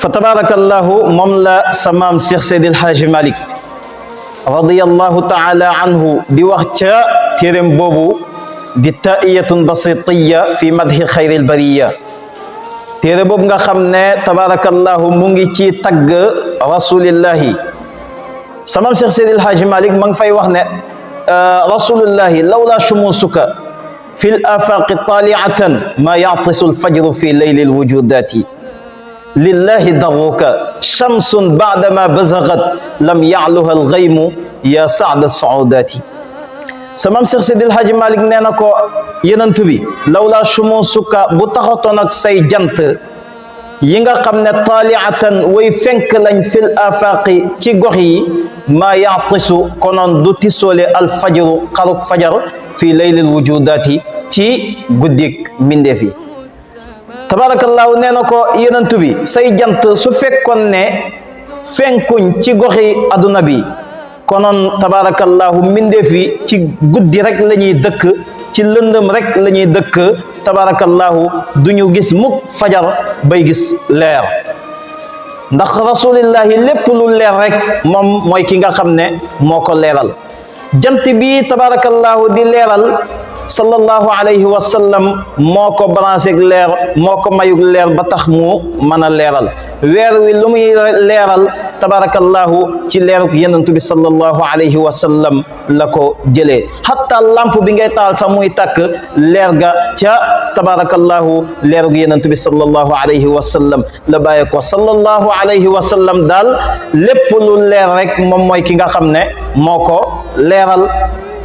فتبارك الله مملا سمام شيخ سيد الحاج مالك رضي الله تعالى عنه دي وقت تيرم بوبو دي تائية بسيطية في مدح خير البرية تيرم بوب nga xamne تبارك الله مونغي تي تاغ رسول الله سمام شيخ سيد الحاج مالك ما ngi fay wax ne رسول الله لولا شموسك في الآفاق طالعة ما يعطس الفجر في ليل الوجودات لله دروك شمس بعدما بزغت لم يعلها الغيم يا سعد الصعودات سمام شيخ سيد الحاج مالك نينكو يننتبي لولا شموسك بتاخوتونك ساي جانت ييغا خامني طالعه وي فنك لاني في الافاق تي غوخي ما يعطس كونون دو تيسولي الفجر قرق فجر في ليل الوجودات تي غوديك مندفي tabarakallahu nee na ko yenentu bi say jant su fekkoon ne fenkuñ ci goxi aduna bi konoon tabarakallahu mbindeef yi ci guddi rek la ñuy dëkk ci lëndëm rek la ñuy dëkk tabarakallahu duñu gis mukk fajar bay gis leer ndax rasulillahi lépp lu leer rek moom mooy ki nga xam ne moo ko leeral jant bi tabarakallahu di leeral sallallahu alayhi wa sallam moko branché ak leer moko mayuk leer ba tax mu mana leral weer wi lu muy leral tabarakallahu ci leeruk yenentu bi sallallahu alayhi wa sallam lako jele hatta lampe bi ngay taal sa muy tak leer ga ca tabarakallahu leeruk yenentu bi sallallahu alayhi wa sallam la baye ko sallallahu alayhi wa sallam dal lépp lu leer rek mom moy ki nga xamne moko leral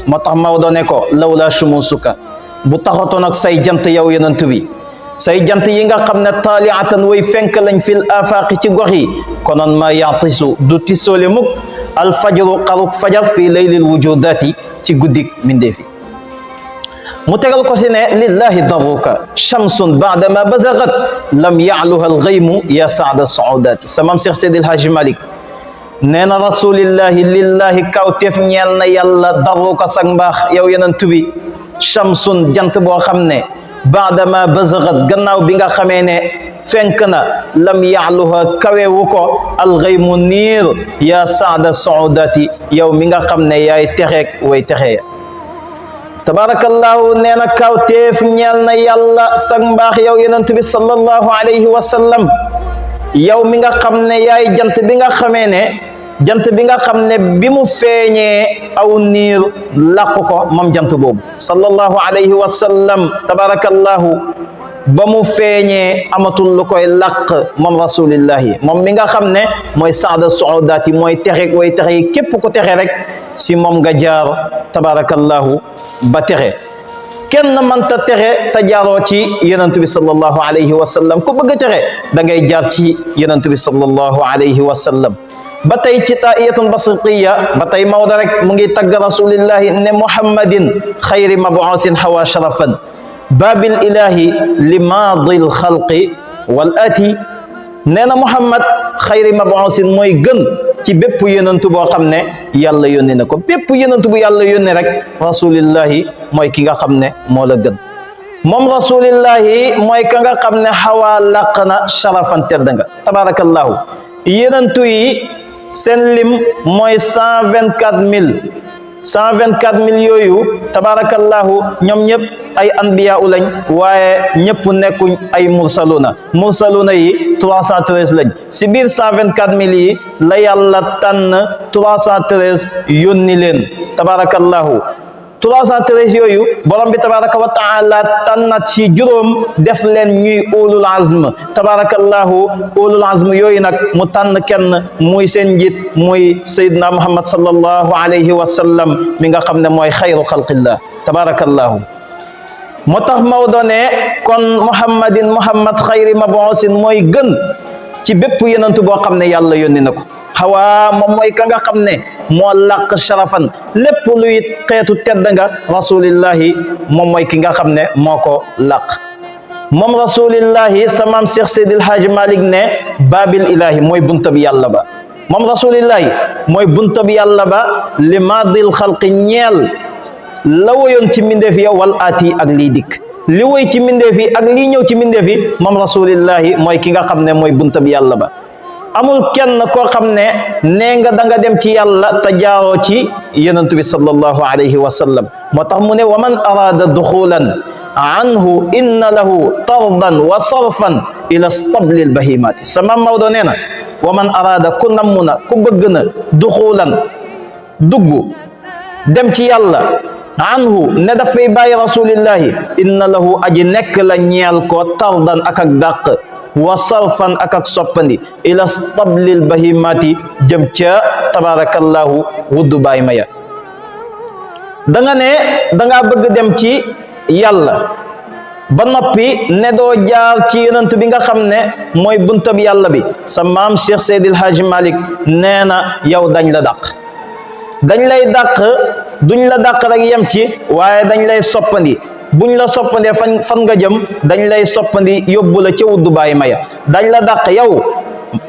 motax mawdo ne ko lawla shumusuka bu taxoton ak say jant yow yenentu bi say jant yi nga xamne tali'atan way fenk lañ fil afaq ci goxi konon ma ya'tisu du tisole muk al fajru qaruk fajar fi laylil wujudati ci guddik mindefi mu tegal ko ci ne lillahi daruka shamsun ba'da ma bazaghat lam ya'luha al ghaymu ya sa'da as-su'udati samam cheikh Seydil Hadji Malick neena rasulillahi lillahi kawtef ñeel na yàlla daru ko sag mbaax yow yenentu bi shamsun jant boo xam ne baadama bazagat gannaaw bi nga xamee ne fenk na lam ya'luha kawewu ko alxaymu niir ya saada suudati yow mi nga xam ne yaay texeek way texee tabarakallahu neena kawtef ñeel na yàlla sag mbaax yow yenentu bi sallallahu alayhi wa sallam yow mi nga xam ne yaay jant bi nga xamee ne jant bi nga xam ne bi mu feeñee aw niir làq ko moom jant boobu sallallahu alayhi wa sallam tabarakallahu ba mu feeñee amatul lu koy làq moom rasulillahi moom mi nga xam ne mooy saada suudaati mooy texe way texe yi képp ko texe rek si moom nga jaar tabarakallahu ba texe kenn mënta texe te jaaroo ci yonent bi sallallahu alayhi wa sallam ku bëgg a texe da ngay jaar ci yonent bi sallallahu alayhi wa sallam ba tey ci taa'iyatun basitiya ba tey Maodo rek mu ngi tagg rasulillahi ne muhammadin xayri mabuusin hawa sharafan babil ilahi li maadil xalqi wal ati nee na muhammad xayri mabuusin mooy gën ci bépp yonent boo xam ne yàlla yónni na ko bépp yonent bu yàlla yónni rek rasulillahi mooy ki nga xam ne moo la gën moom rasulillahi mooy ka nga xam ne xawaa làq na sharafan tedd nga tabarakallahu yonentu yi seen lim mooy 124 000 yooyu tabarakallahu ñoom ñëpp ay anbiya lañ waaye ñëpp nekkuñ ay mursaluna yi 313 lañ si biir 124 000 yi la yàlla tànn 313 yónni leen tabarakallahu 313 yooyu borom bi tabaraka wa taala tànnat ci juróom def leen ñuy ulul azm tabarakallahu ulul azm yooyu nag mu tànn kenn muy seen njiit muy sayyidina muhammad sallallahu alayhi wa sallam mi nga xam ne mooy xayru xalqillah tabarakallahu moo tax Maodo ne kon muhammad xayri mabuusin mooy gën ci bépp yenentu boo xam ne yàlla yónni na ko xawaa moom mooy ka nga xam ne moo làq sharafan lépp luy xeetu tedd nga rasulillahi moom mooy ki nga xam ne moo ko làq moom rasulillahi sa maam Cheikh Seydil Hadji Malick ne baabil ilahi mooy bunta bi yàlla ba moom rasulillahi mooy bunta bi yàlla ba li maadil xalqi ñeel la woyoon ci mbindeef ya wal aati ak lii dikk li woy ci mbindeef yi ak lii ñëw ci mbindeef yi moom rasulillahi mooy ki nga xam ne mooy bunta bi yàlla ba amul kenn koo xam ne nee nga da nga dem ci yàlla te jaaroo ci yonent bi sallallahu alayhi wa sallam moo tax mu ne wa man arada duxulan anhu inna lahu tardan wa sarfan ila stablil bahimati sama Maodo nee na wa man arada ku namm na ku bëgg na duxulan dugg dem ci yàlla anhu ne dafay bàyyi rasulillahi inna lahu aji nekk la ñeel ko tardan ak dàq wa sarfan ak soppandi ila stablil bahimati jëm ca tabarakallahu wuddu baay maya da nga ne da nga bëgg dem ci yàlla ba noppi ne doo jaar ci yonent bi nga xam ne mooy buntab yàlla bi sa maam Cheikh Seydil Hadji Malick nee na yow dañ la dàq dañ lay dàq duñ la dàq rek yem ci waaye dañ lay soppandi buñ la soppandee fan nga jëm dañ lay soppandi yóbbu la ca wuddu bàyyi maya dañ la dàq yow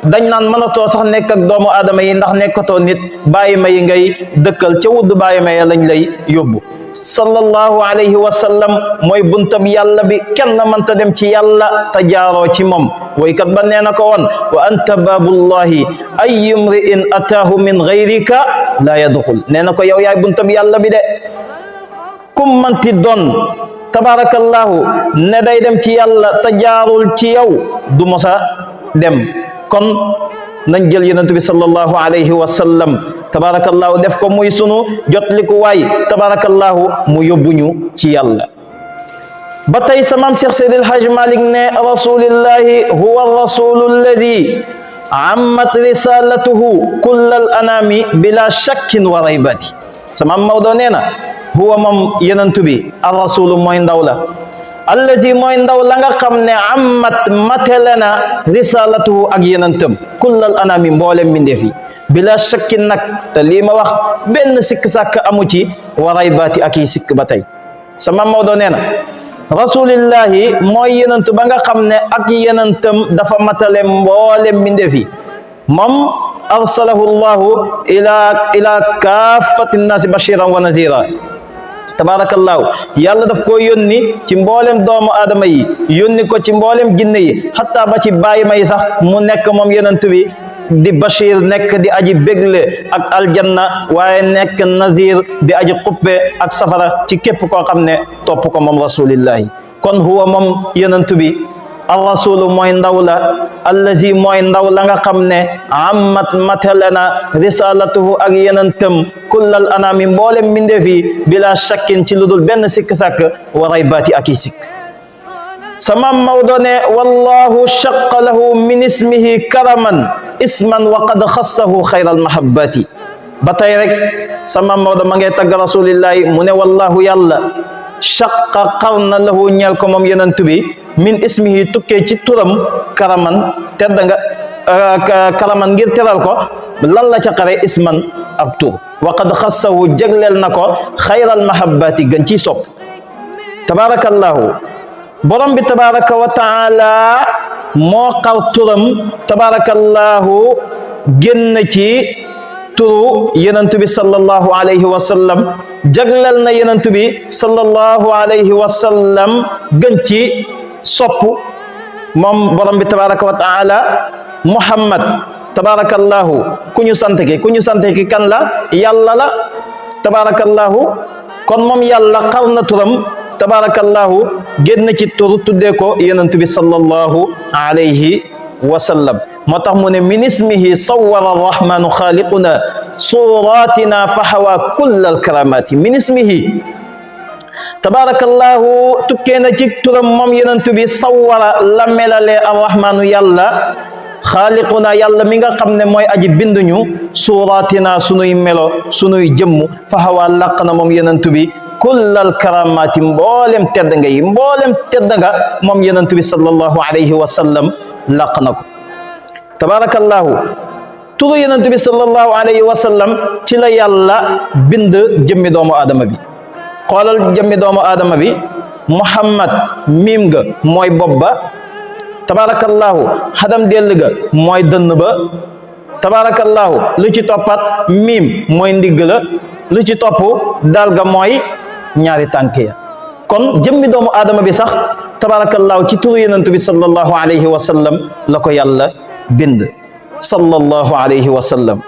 dañ naan mënatoo sax nekk ak doomu aadama yi ndax nekkatoo nit bàyyi ma yi ngay dëkkal ca wuddu bàyyi maya lañ lay yóbbu sallallahu alayhi wa sallam mooy buntab yàlla bi kenn mënta dem ci yàlla te jaaroo ci moom woykat ba nee na ko woon wa anta baabullahi ay imri'in ataahu min gayrika la yadxul nee na ko yow yaay buntab yàlla bi de kum manti doon tabarakallahu ne day dem ci yàlla te jaarul ci yow du mosa dem kon nañ jël yonent bi sallallahu alayhi wa sallam tabarakallahu def ko muy sunu jotliku waay tabarakallahu mu yóbbuñu ci yàlla ba tey sa maam Cheikh Seydil Hadji Malick ne rasulillahi huwa rasulu alladi ammat risalatuhu kullal anami bila shakkin wa raybati sa maam Maodo nee na huwa moom yonent bi ar rasulu mooy ndaw la allazi mooy ndaw la nga xam ne ammat matele na risalatuhu ak yonentam kullal anami mboolem mbindeef yi bila shakkin nag te lii ma wax benn sikk sàkk amu ci waray baati ak yi sikk ba tey sama Maodo nee na rasulillahi mooy yenentu ba nga xam ne ak yenentam dafa matale mboolem mbindeef yi moom arsalahu llahu ila kaafati nnaasi bashiran wa nazira tabarakallahu yàlla daf ko yónni ci mboolem doomu aadama yi yónni ko ci mboolem jinne yi xataa ba ci bàyyi ma yi sax mu nekk moom yenentu bi di bashir nekk di aji bégle ak aljanna waaye nekk nazir di aji xuppe ak safara ci képp koo xam ne topp ko moom rasulillahi kon huwa moom yenentu bi ar rasulu mooy ndaw la allazi mooy ndaw la nga xam ne ammat matalena risalatuhu ak yenentam kullal anami mboolem mbindeef yi bila shakkin ci ludul benn sikk sàkk waray baati ak i sikk sama Maodo ne wallahu shaqqa lahu min ismihi karaman isman wa qad xassahu xayral mahabbati ba tey rek sama Maodo ma ngay tagg rasulillahi mu ne wallahu yàlla shaqqa qarna lahu ñeel ko moom yenentu bi min ismihi tukkee ci turam karaman tedd nga karaman ngir teral ko lan la ca xare isman ab tur wa qad xassahu jagleel na ko xayral mahabbati gën ci sopp tabarakallahu borom bi tabaraka wa taala moo xar turam tabarakallahu génn ci turu yenentu bi sallallahu alayhi wa sallam jagleel na yenentu bi sallallahu alayhi wa sallam gën ci sopp moom borom bi tabaraka wa taala muhammad tabarakallahu ku ñu sant ki kan la yàlla la tabarakallahu kon moom yàlla xar na turam tabarakallahu génn ci tur tuddee ko yenentu bi sallallahu alayhi wa sallam moo tax mu ne min ismihi sawwara arrahmanu xaaliquna suratina fa hawa kullal karamati min ismihi tabarakallahu tukkee na ci turam moom yenentu bi sawwara la melale arrahmanu yàlla xaaliquna yàlla mi nga xam ne mooy aji binduñu suratina sunuy melo sunuy jëmm fa hawa làq na moom yenentu bi kullal karamati mboolem tedd nga yi mboolem tedd nga moom yenentu bi sallallahu alayhi wa sallam làq na ko tabarakallahu turu yenentu bi sallallahu alayhi wa sallam ci la yàlla bind jëmmi doomu aadama bi xoolal jëmmi doomu aadama bi muhammad mim ga mooy bopp ba tabarakallahu xadam dell ga mooy dënn ba tabarakallahu lu ci toppat mim mooy ndigg la lu ci topp dal ga mooy ñaari tànk ya kon jëmmi doomu aadama bi sax tabarakallahu ci turu yonent bi sallallahu alayhi wa sallam la ko yàlla bind sallallahu alayhi wa sallam